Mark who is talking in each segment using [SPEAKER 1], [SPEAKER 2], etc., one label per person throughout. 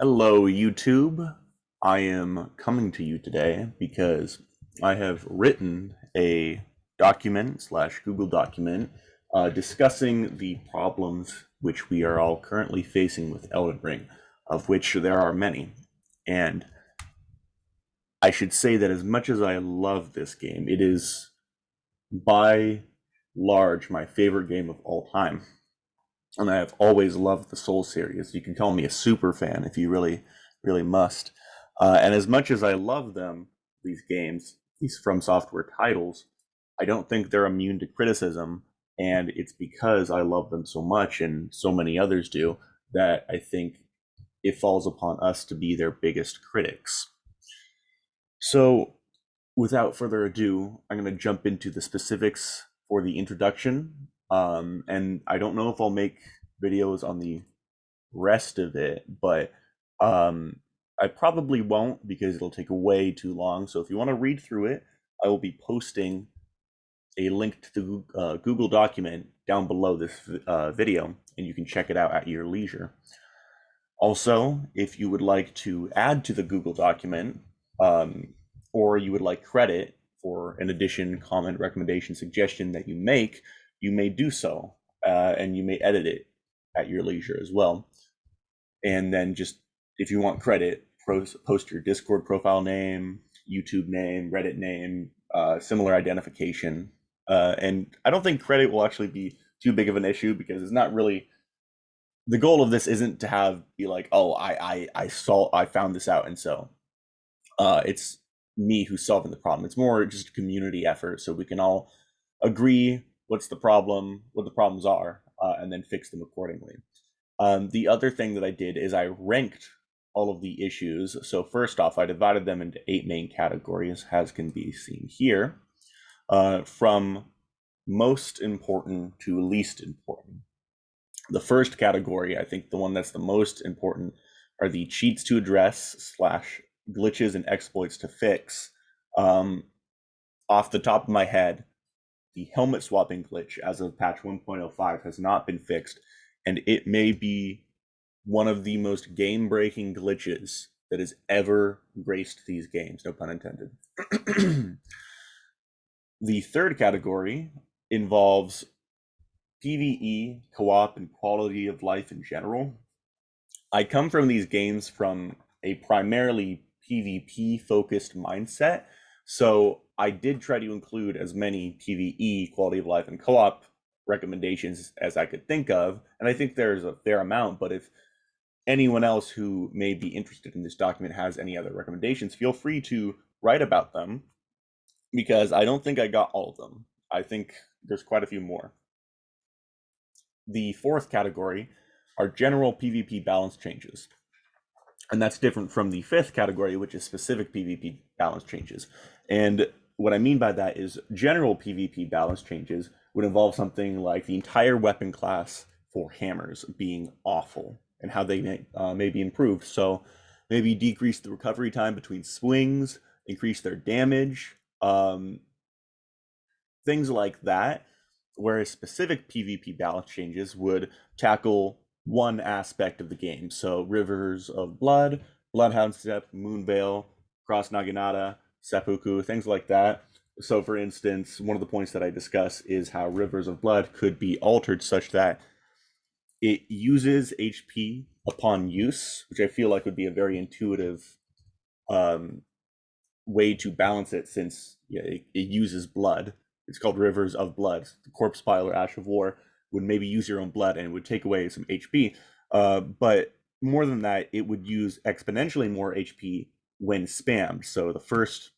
[SPEAKER 1] Hello, YouTube. I am coming to you today because I have written a document slash Google document discussing the problems which we are all currently facing with Elden Ring, of which there are many. And I should say that as much as I love this game, it is by large my favorite game of all time. And I have always loved the Soul series. You can call me a super fan if you really must. And as much as I love them, these games, these From Software titles, I don't think they're immune to criticism. And it's because I love them so much, and so many others do, that I think it falls upon us to be their biggest critics. So, without further ado, I'm going to jump into the specifics for the introduction. And I don't know if I'll make videos on the rest of it, but um, I probably won't because it'll take way too long. So if you want to read through it, I will be posting a link to the Google document down below this video, and you can check it out at your leisure. Also, if you would like to add to the Google document, or you would like credit for an addition, comment, recommendation, suggestion that you make, you may do so, and you may edit it at your leisure as well. And then just, if you want credit, post your Discord profile name, YouTube name, Reddit name, similar identification. And I don't think credit will actually be too big of an issue because it's not really the goal of this isn't to have be like, oh, I found this out, and so it's me who's solving the problem. It's more just a community effort, so we can all agree what's the problem, what the problems are, and then fix them accordingly. The other thing that I did is I ranked all of the issues. So first off, I divided them into 8 main categories, as can be seen here, from most important to least important. The first category, I think the one that's the most important, are the cheats to address slash glitches and exploits to fix. Off the top of my head, the helmet swapping glitch as of patch 1.05 has not been fixed, and it may be one of the most game-breaking glitches that has ever graced these games, no pun intended. The third category involves PvE, co-op, and quality of life in general. I come from these games from a primarily PvP focused mindset, so I did try to include as many PvE, quality of life, and co-op recommendations as I could think of, and I think there's a fair amount. But if anyone else who may be interested in this document has any other recommendations, feel free to write about them, because I don't think I got all of them. I think there's quite a few more. The fourth category are general PvP balance changes. And that's different from the fifth category, which is specific PvP balance changes. And what I mean by that is general PvP balance changes would involve something like the entire weapon class for hammers being awful and how they may be improved. So maybe decrease the recovery time between swings, increase their damage, things like that. Whereas specific PvP balance changes would tackle one aspect of the game. So Rivers of Blood, Bloodhound Step, Moonveil, Cross Naginata, Seppuku, things like that. So for instance, one of the points that I discuss is how Rivers of Blood could be altered such that it uses HP upon use, which I feel like would be a very intuitive way to balance it, since it uses blood. It's called Rivers of Blood. The Corpse Pile or Ash of War would maybe use your own blood and it would take away some HP. But more than that, it would use exponentially more HP when spammed. So the first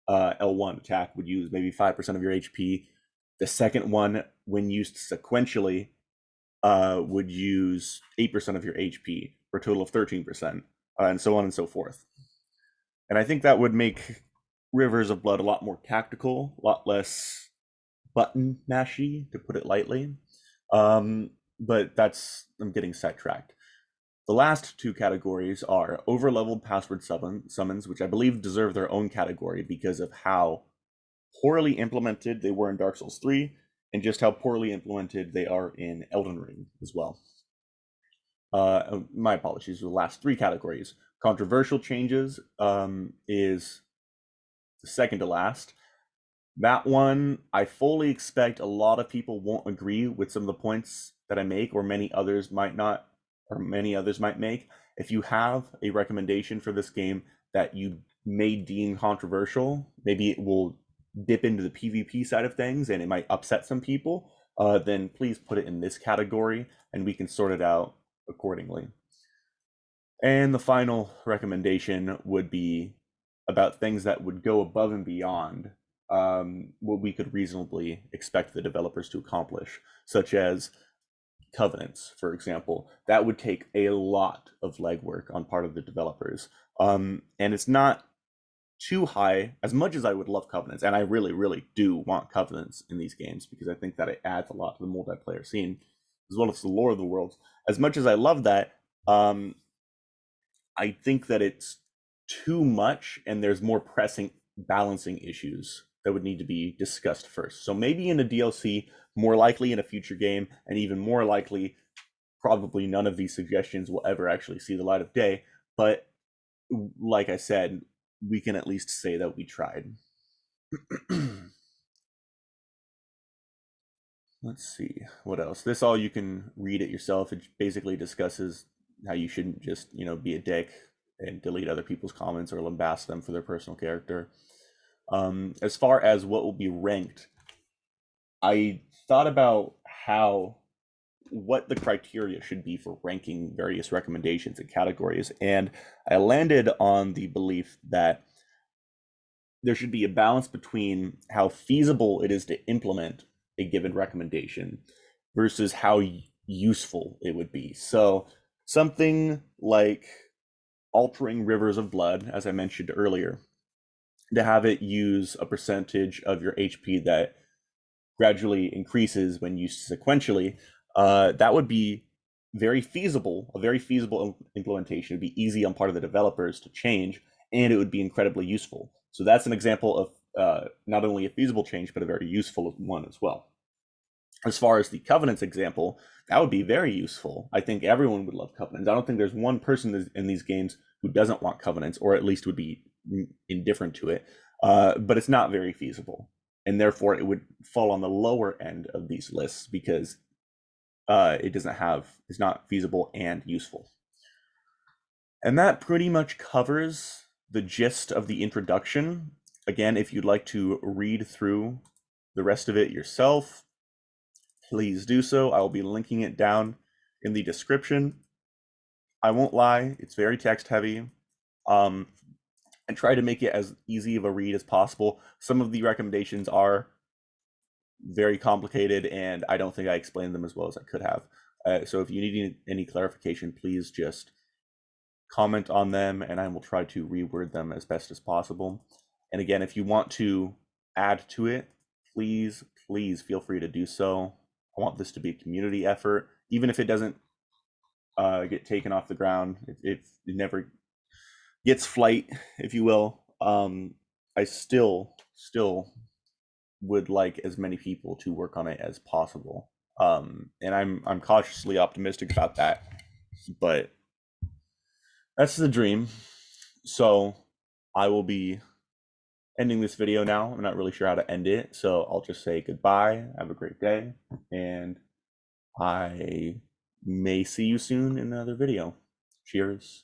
[SPEAKER 1] L1 attack would use maybe 5% of your HP. The second one, when used sequentially, would use 8% of your HP for a total of 13%, and so on and so forth. And I think that would make Rivers of Blood a lot more tactical, a lot less button mashy, to put it lightly. But I'm getting sidetracked. The last two categories are overleveled password summons, which I believe deserve their own category because of how poorly implemented they were in Dark Souls 3, and just how poorly implemented they are in Elden Ring as well. My apologies, the last three categories. Controversial changes is the second to last. That one, I fully expect a lot of people won't agree with some of the points that I make, or many others might not, or many others might make. If you have a recommendation for this game that you may deem controversial, maybe it will dip into the PvP side of things and it might upset some people, then please put it in this category and we can sort it out accordingly. And the final recommendation would be about things that would go above and beyond what we could reasonably expect the developers to accomplish, such as covenants, for example. That would take a lot of legwork on part of the developers. And it's not too high, as much as I would love covenants, and I really, really do want covenants in these games because I think that it adds a lot to the multiplayer scene, as well as the lore of the worlds. As much as I love that, I think that it's too much and there's more pressing balancing issues that would need to be discussed first. So maybe in a DLC, more likely in a future game, and even more likely, probably none of these suggestions will ever actually see the light of day. But like I said, we can at least say that we tried. Let's see, what else? This all you can read it yourself. It basically discusses how you shouldn't just, be a dick and delete other people's comments or lambast them for their personal character. As far as what will be ranked, I thought about what the criteria should be for ranking various recommendations and categories, and I landed on the belief that there should be a balance between how feasible it is to implement a given recommendation versus how useful it would be. So something like altering rivers of blood, as I mentioned earlier, to have it use a percentage of your HP that gradually increases when used sequentially, that would be a very feasible implementation. It'd be easy on part of the developers to change, and it would be incredibly useful. So that's an example of not only a feasible change, but a very useful one as well. As far as the covenants example, that would be very useful. I think everyone would love covenants. I don't think there's one person in these games who doesn't want covenants, or at least would be indifferent to it. But it's not very feasible, and therefore it would fall on the lower end of these lists because it's not feasible and useful. And that pretty much covers the gist of the introduction. Again, if you'd like to read through the rest of it yourself, please do so. I will be linking it down in the description. I won't lie, it's very text heavy. And try to make it as easy of a read as possible. Some of the recommendations are very complicated, and I don't think I explained them as well as I could have. So if you need any clarification, please just comment on them, and I will try to reword them as best as possible. And again, if you want to add to it, please feel free to do so. I want this to be a community effort, even if it doesn't get taken off the ground. It never gets flight, if you will. I still would like as many people to work on it as possible. And I'm cautiously optimistic about that, but that's the dream. So I will be ending this video now. I'm not really sure how to end it, so I'll just say goodbye, have a great day, and I may see you soon in another video. Cheers.